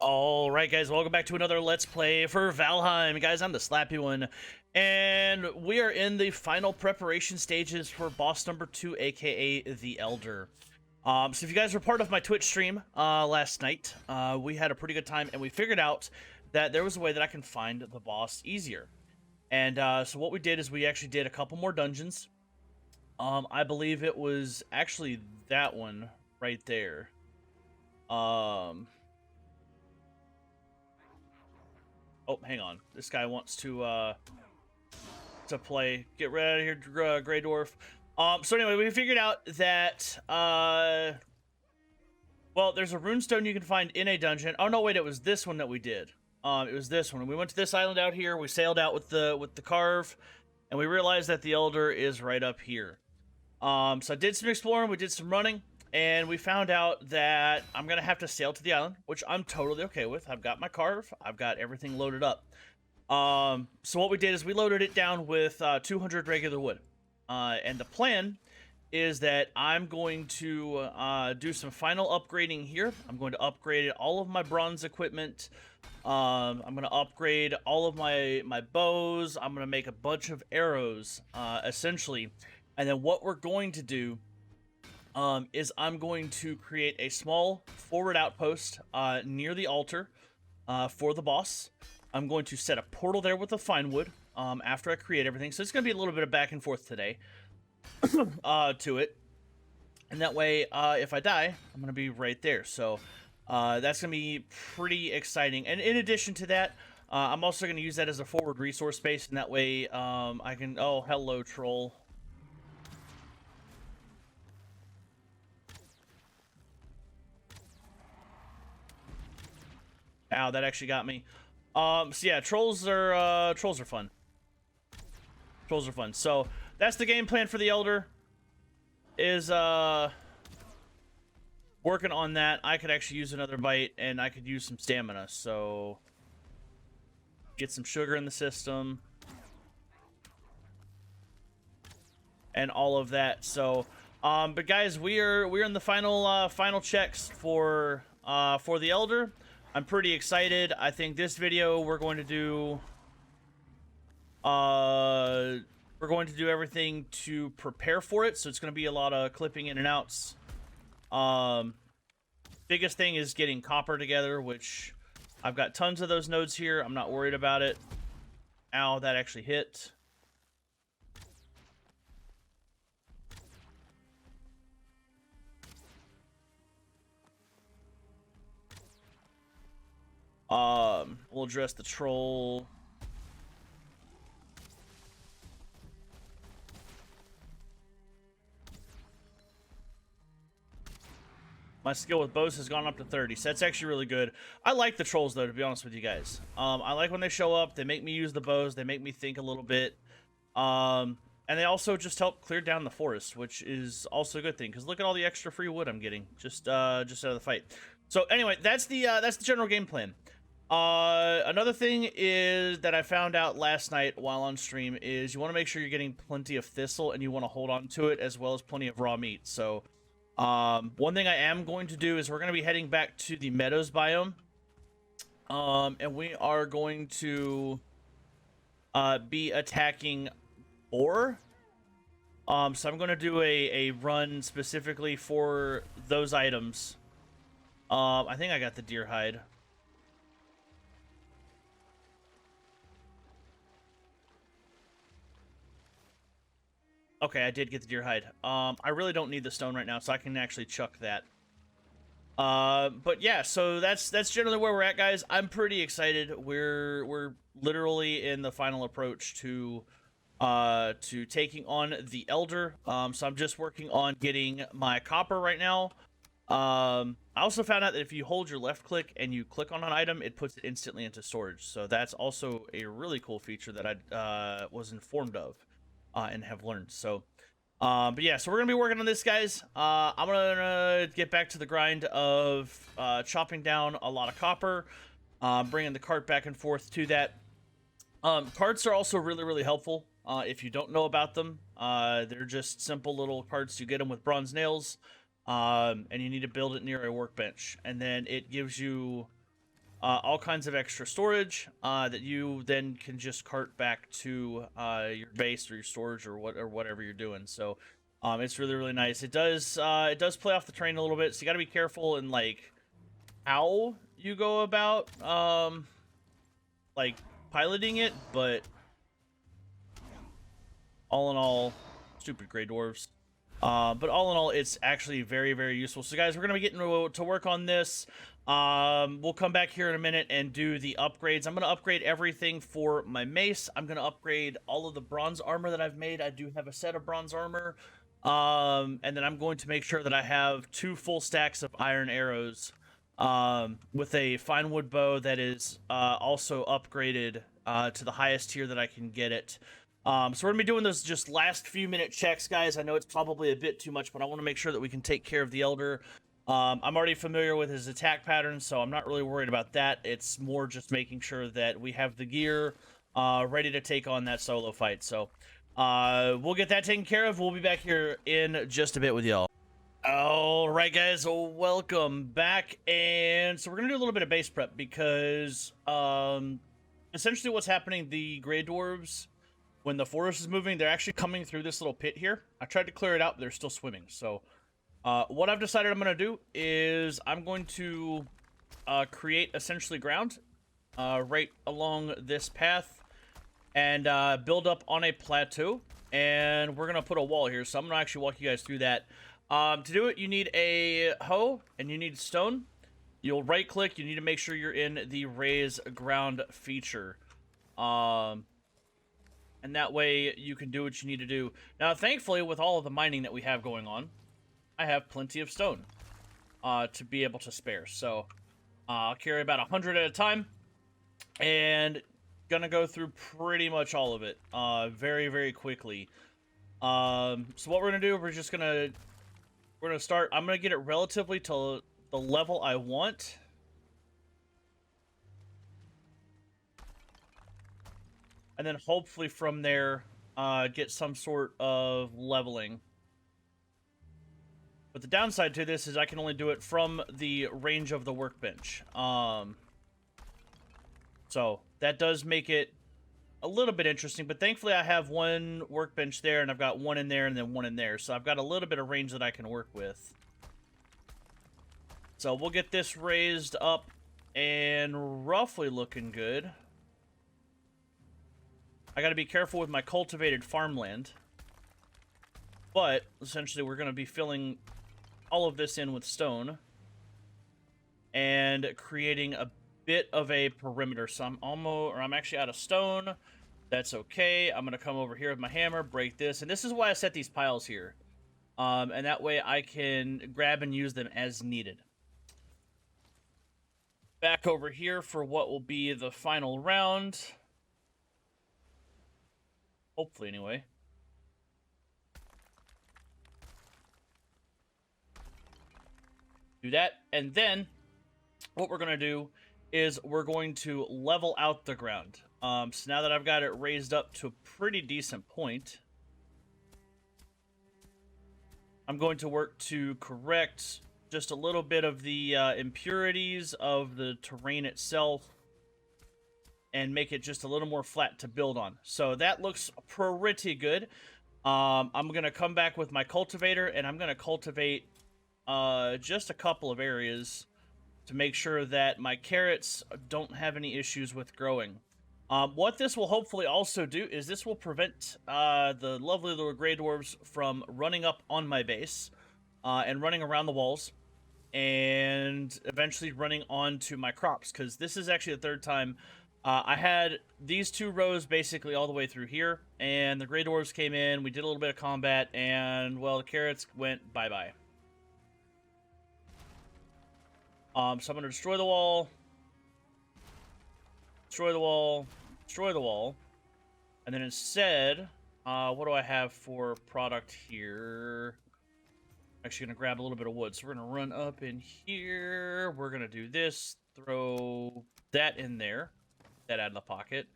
All right, guys, welcome back to another Let's Play for Valheim. Guys, I'm the Slappy one, and we are in the final preparation stages for boss number 2, aka the Elder. So if you guys were part of my Twitch stream last night, we had a pretty good time, and we figured out that there was a way that I can find the boss easier. And so what we did is we actually did a couple more dungeons. I believe it was actually that one right there. Oh, hang on. This guy wants to play. Get right out of here, Grey Dwarf. So anyway, we figured out that well, there's a runestone you can find in a dungeon. Oh no, wait, it was this one that we did. It was this one. We went to this island out here. We sailed out with the carve, and we realized that the Elder is right up here. So I did some exploring. We did some running. And we found out that I'm going to have to sail to the island, which I'm totally okay with. I've got my carve. I've got everything loaded up. So what we did is we loaded it down with 200 regular wood. And the plan is that I'm going to do some final upgrading here. I'm going to upgrade all of my bronze equipment. I'm going to upgrade all of my bows. I'm going to make a bunch of arrows, essentially. And then what we're going to do is I'm going to create a small forward outpost near the altar for the boss. I'm going to set a portal there with the fine wood after I create everything. So it's going to be a little bit of back and forth today to it. And that way, if I die, I'm going to be right there. So that's going to be pretty exciting. And in addition to that, I'm also going to use that as a forward resource space. And that way I can... Oh, hello, troll. Ow, that actually got me. So yeah, trolls are fun. Trolls are fun. So that's the game plan for the Elder. Is working on that. I could actually use another bite, and I could use some stamina. So get some sugar in the system, and all of that. So, but guys, we're in the final checks for the Elder. I'm pretty excited. I think this video we're going to do everything to prepare for it, so it's going to be a lot of clipping in and outs. Biggest thing is getting copper together, which I've got tons of those nodes here. I'm not worried about it. Ow, that actually hit. We'll address the troll. My skill with bows has gone up to 30, so that's actually really good. I like the trolls, though, to be honest with you guys. I like when they show up. They make me use the bows. They make me think a little bit. And they also just help clear down the forest, which is also a good thing, because look at all the extra free wood I'm getting just out of the fight. So anyway, that's the general game plan. Another thing is that I found out last night while on stream is you want to make sure you're getting plenty of thistle, and you want to hold on to it, as well as plenty of raw meat. So one thing I am going to do is we're going to be heading back to the meadows biome, and we are going to be attacking boar. So I'm going to do a run specifically for those items. I think I got the deer hide. Okay, I did get the deer hide. I really don't need the stone right now, so I can actually chuck that. But yeah, so that's generally where we're at, guys. I'm pretty excited. We're literally in the final approach to taking on the Elder. So I'm just working on getting my copper right now. I also found out that if you hold your left click and you click on an item, it puts it instantly into storage. So that's also a really cool feature that I was informed of. And have learned. So but yeah, so we're gonna be working on this, guys. I'm gonna get back to the grind of chopping down a lot of copper, bringing the cart back and forth to that. Carts are also really helpful if you don't know about them. They're just simple little carts. You get them with bronze nails, and you need to build it near a workbench, and then it gives you all kinds of extra storage that you then can just cart back to your base or your storage or whatever you're doing. So it's really really nice. It does play off the terrain a little bit, so you got to be careful in like how you go about like piloting it, but all in all, stupid gray dwarves. But all in all, it's actually very, very useful. So, guys, we're going to be getting to work on this. We'll come back here in a minute and do the upgrades. I'm going to upgrade everything for my mace. I'm going to upgrade all of the bronze armor that I've made. I do have a set of bronze armor. And then I'm going to make sure that I have 2 full stacks of iron arrows with a fine wood bow that is also upgraded to the highest tier that I can get it. So we're going to be doing those just last few minute checks, guys. I know it's probably a bit too much, but I want to make sure that we can take care of the Elder. I'm already familiar with his attack pattern, so I'm not really worried about that. It's more just making sure that we have the gear ready to take on that solo fight. So we'll get that taken care of. We'll be back here in just a bit with y'all. All right, guys, welcome back. And so we're going to do a little bit of base prep because essentially what's happening, the Grey Dwarves, when the forest is moving, they're actually coming through this little pit here. I tried to clear it out, but they're still swimming. So what I've decided I'm going to do is I'm going to create essentially ground right along this path and build up on a plateau. And we're going to put a wall here. So I'm going to actually walk you guys through that. To do it, you need a hoe and you need stone. You'll right click. You need to make sure you're in the raise ground feature. And that way you can do what you need to do. Now, thankfully, with all of the mining that we have going on, I have plenty of stone to be able to spare. So I'll carry about 100 at a time and gonna go through pretty much all of it very, very quickly. So what we're gonna do, we're gonna start. I'm gonna get it relatively to the level I want. And then hopefully from there, get some sort of leveling. But the downside to this is I can only do it from the range of the workbench. So that does make it a little bit interesting. But thankfully I have one workbench there, and I've got one in there and then one in there. So I've got a little bit of range that I can work with. So we'll get this raised up and roughly looking good. I gotta be careful with my cultivated farmland. But, essentially, we're gonna be filling all of this in with stone. And creating a bit of a perimeter. So I'm actually out of stone. That's okay. I'm gonna come over here with my hammer, break this. And this is why I set these piles here. And that way I can grab and use them as needed. Back over here for what will be the final round. Hopefully, anyway. Do that, and then what we're going to do is we're going to level out the ground. So now that I've got it raised up to a pretty decent point, I'm going to work to correct just a little bit of the impurities of the terrain itself and make it just a little more flat to build on. So that looks pretty good. I'm going to come back with my cultivator, and I'm going to cultivate just a couple of areas to make sure that my carrots don't have any issues with growing. What this will hopefully also do is this will prevent the lovely little gray dwarves from running up on my base and running around the walls and eventually running onto my crops, because this is actually the third time I had these 2 rows basically all the way through here, and the Grey Dwarves came in, we did a little bit of combat, and, well, the carrots went bye-bye. So I'm going to destroy the wall, destroy the wall, destroy the wall, and then instead, what do I have for product here? I'm actually going to grab a little bit of wood, so we're going to run up in here, we're going to do this, throw that in there. That out of the pocket.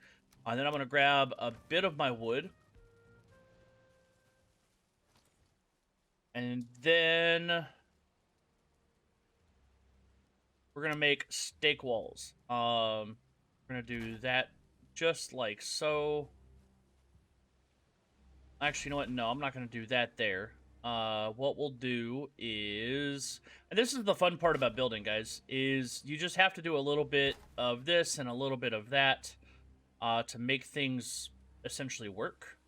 And then I'm going to grab a bit of my wood. And then we're gonna make stake walls. We're gonna do that just like so. Actually, you know what? No, I'm not gonna do that there. What we'll do is, and this is the fun part about building, guys, is you just have to do a little bit of this and a little bit of that to make things essentially work.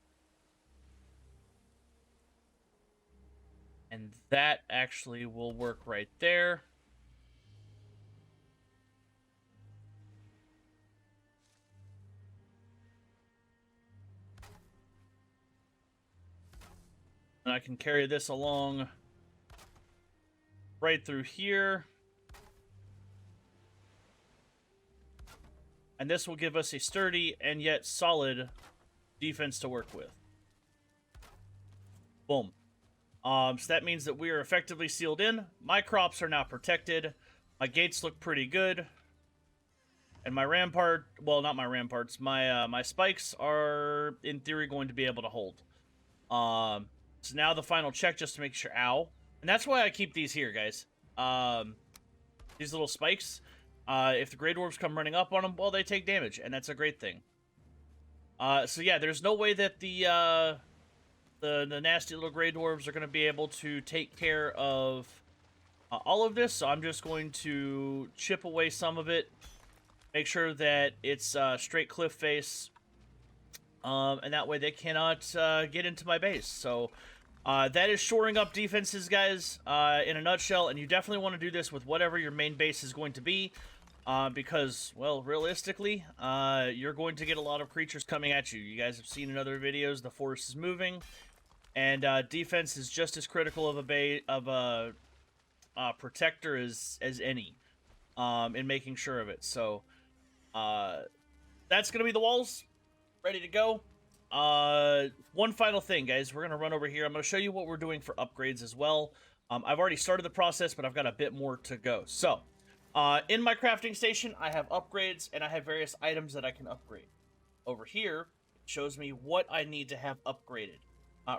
And that actually will work right there. And I can carry this along right through here. And this will give us a sturdy and yet solid defense to work with. Boom. So that means that we are effectively sealed in. My crops are now protected. My gates look pretty good. And my rampart, well, not my ramparts, my spikes are, in theory, going to be able to hold. So now the final check just to make sure, ow. And that's why I keep these here, guys. These little spikes, if the Grey Dwarves come running up on them, well, they take damage, and that's a great thing. So yeah, there's no way that the nasty little Grey Dwarves are going to be able to take care of all of this, so I'm just going to chip away some of it, make sure that it's straight cliff face, and that way they cannot get into my base. So that is shoring up defenses, guys, in a nutshell, and you definitely want to do this with whatever your main base is going to be, because, well, realistically, you're going to get a lot of creatures coming at you. You guys have seen in other videos, the forest is moving, and defense is just as critical of a protector as any, in making sure of it. So that's going to be the walls, ready to go. One final thing, guys. We're going to run over here. I'm going to show you what we're doing for upgrades as well. I've already started the process, but I've got a bit more to go. So, in my crafting station, I have upgrades, and I have various items that I can upgrade. Over here, it shows me what I need to have upgraded,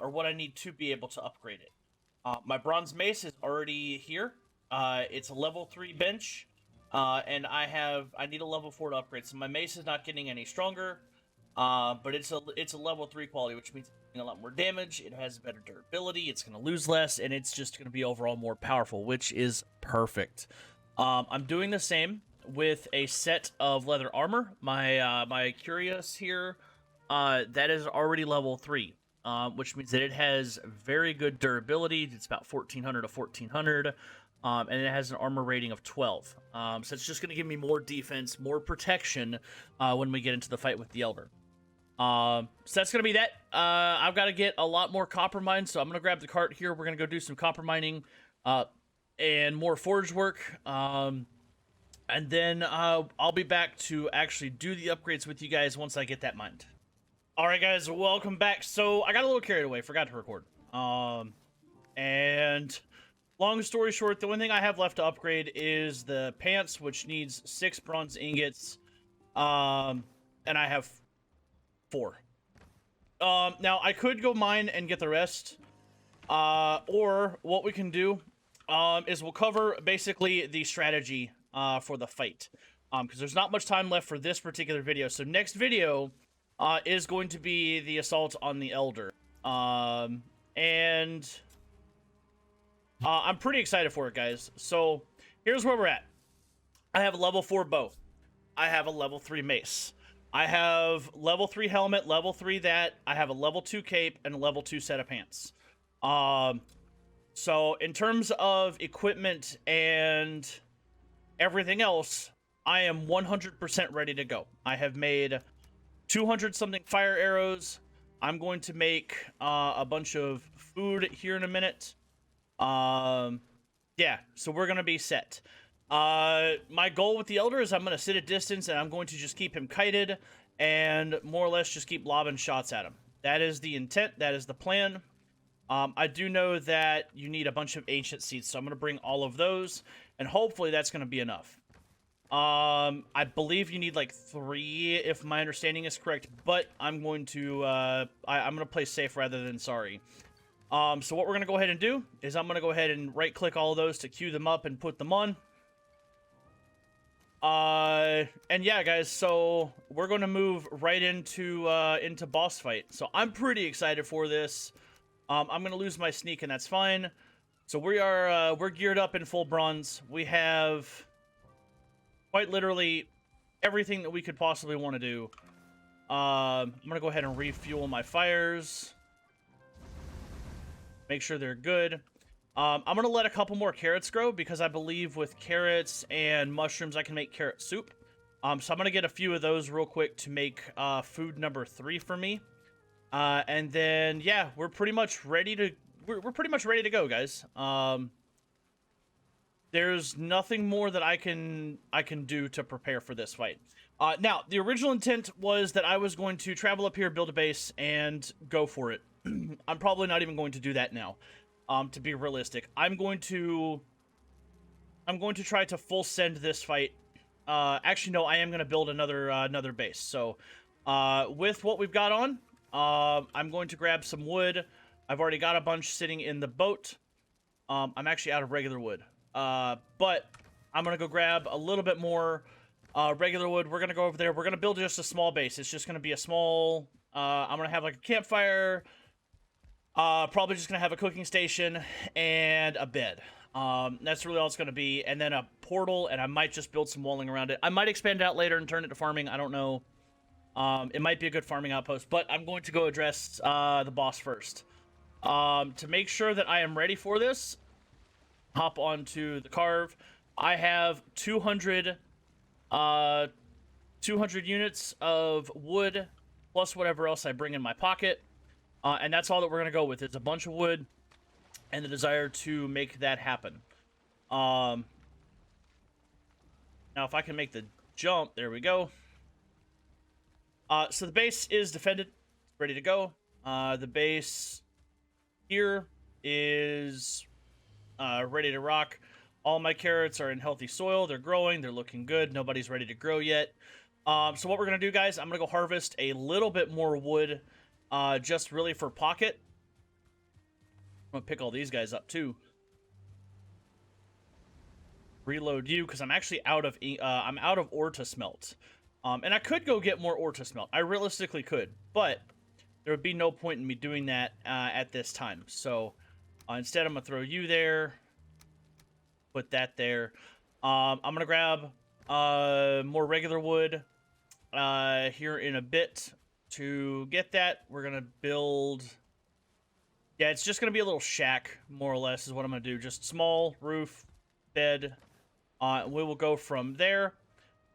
or what I need to be able to upgrade it. My bronze mace is already here. It's a level 3 bench, and I need a level 4 to upgrade. So my mace is not getting any stronger. But it's a level 3 quality, which means it's doing a lot more damage, it has better durability, it's going to lose less, and it's just going to be overall more powerful, which is perfect. I'm doing the same with a set of leather armor. My Curious here, that is already level 3, which means that it has very good durability. It's about 1400 to 1400. And it has an armor rating of 12. So it's just going to give me more defense, more protection when we get into the fight with the Elder. So that's going to be that. I've got to get a lot more copper mines, so I'm going to grab the cart here. We're going to go do some copper mining and more forge work. And then I'll be back to actually do the upgrades with you guys once I get that mined. Alright, guys, welcome back. So I got a little carried away, forgot to record. And long story short, the only thing I have left to upgrade is the pants, which needs 6 bronze ingots. And I have 4. Now, I could go mine and get the rest. Or what we can do is we'll cover basically the strategy for the fight. Because there's not much time left for this particular video. So next video is going to be the assault on the Elder. And I'm pretty excited for it, guys. So here's where we're at. I have a level 4 bow. I have a level 3 mace. I have level 3 helmet, level 3 that. I have a level 2 cape and a level 2 set of pants. So in terms of equipment and everything else, I am 100% ready to go. I have made 200 something fire arrows. I'm going to make a bunch of food here in a minute. Yeah, so we're gonna be set. My goal with the Elder is I'm gonna sit at distance and I'm going to just keep him kited and more or less just keep lobbing shots at him. That is the intent, that is the plan. I do know that you need a bunch of ancient seeds, so I'm gonna bring all of those, and hopefully that's gonna be enough. I believe you need like 3, if my understanding is correct, but I'm going to, I'm gonna play safe rather than sorry. So what we're going to go ahead and do is I'm going to go ahead and right-click all of those to queue them up and put them on. And yeah, guys, so we're going to move right into boss fight. So I'm pretty excited for this. I'm going to lose my sneak, and that's fine. So we're geared up in full bronze. We have quite literally everything that we could possibly want to do. I'm going to go ahead and refuel my fires. Make sure they're good. I'm going to let a couple more carrots grow because I believe with carrots and mushrooms I can make carrot soup. So I'm going to get a few of those real quick to make food number 3 for me. And then, yeah, we're pretty much ready to... We're pretty much ready to go, guys. There's nothing more that I can do to prepare for this fight. Now, the original intent was that I was going to travel up here, build a base, and go for it. I'm probably not even going to do that now. To be realistic, I'm going to try to full send this fight. Actually, no, I am going to build another base. So, with what we've got on, I'm going to grab some wood. I've already got a bunch sitting in the boat. I'm actually out of regular wood. But I'm going to go grab a little bit more regular wood. We're going to go over there. We're going to build just a small base. It's just going to be a small... I'm going to have like a campfire. Probably just going to have a cooking station and a bed. That's really all it's going to be. And then a portal, and I might just build some walling around it. I might expand out later and turn it to farming. I don't know. It might be a good farming outpost, but I'm going to go address the boss first. To make sure that I am ready for this, hop onto the carve. I have 200 units of wood plus whatever else I bring in my pocket. And that's all that we're going to go with. It's a bunch of wood and the desire to make that happen. Now, if I can make the jump, there we go. So the base is defended, ready to go. The base here is ready to rock. All my carrots are in healthy soil. They're growing. They're looking good. Nobody's ready to grow yet. So what we're going to do, guys, I'm going to go harvest a little bit more wood. Just really for pocket. I'm gonna pick all these guys up too. Reload you because I'm actually out of ore to smelt. And I could go get more ore to smelt. I realistically could, but there would be no point in me doing that at this time. So instead, I'm gonna throw you there. Put that there. I'm gonna grab more regular wood here in a bit. To get that, we're going to build... Yeah, it's just going to be a little shack, more or less, is what I'm going to do. Just small roof, bed. We will go from there.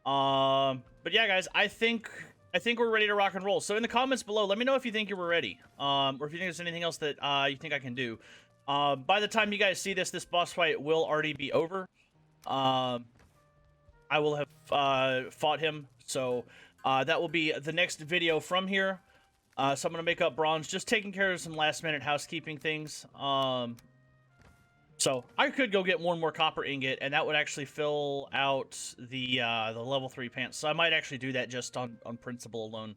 But yeah, guys, I think we're ready to rock and roll. So in the comments below, let me know if you think you were ready. Or if you think there's anything else that you think I can do. By the time you guys see this boss fight will already be over. I will have fought him, so... that will be the next video from here. So I'm going to make up bronze, just taking care of some last-minute housekeeping things. So I could go get one more copper ingot, and that would actually fill out the level 3 pants. So I might actually do that just on principle alone.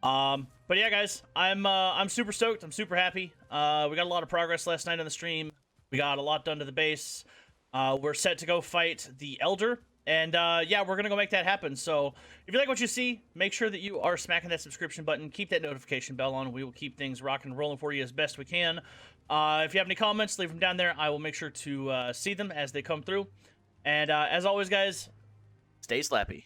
But yeah, guys, I'm super stoked. I'm super happy. We got a lot of progress last night on the stream. We got a lot done to the base. We're set to go fight the Elder. And, yeah, we're going to go make that happen. So, if you like what you see, make sure that you are smacking that subscription button. Keep that notification bell on. We will keep things rocking and rolling for you as best we can. If you have any comments, leave them down there. I will make sure to see them as they come through. And, as always, guys, stay slappy.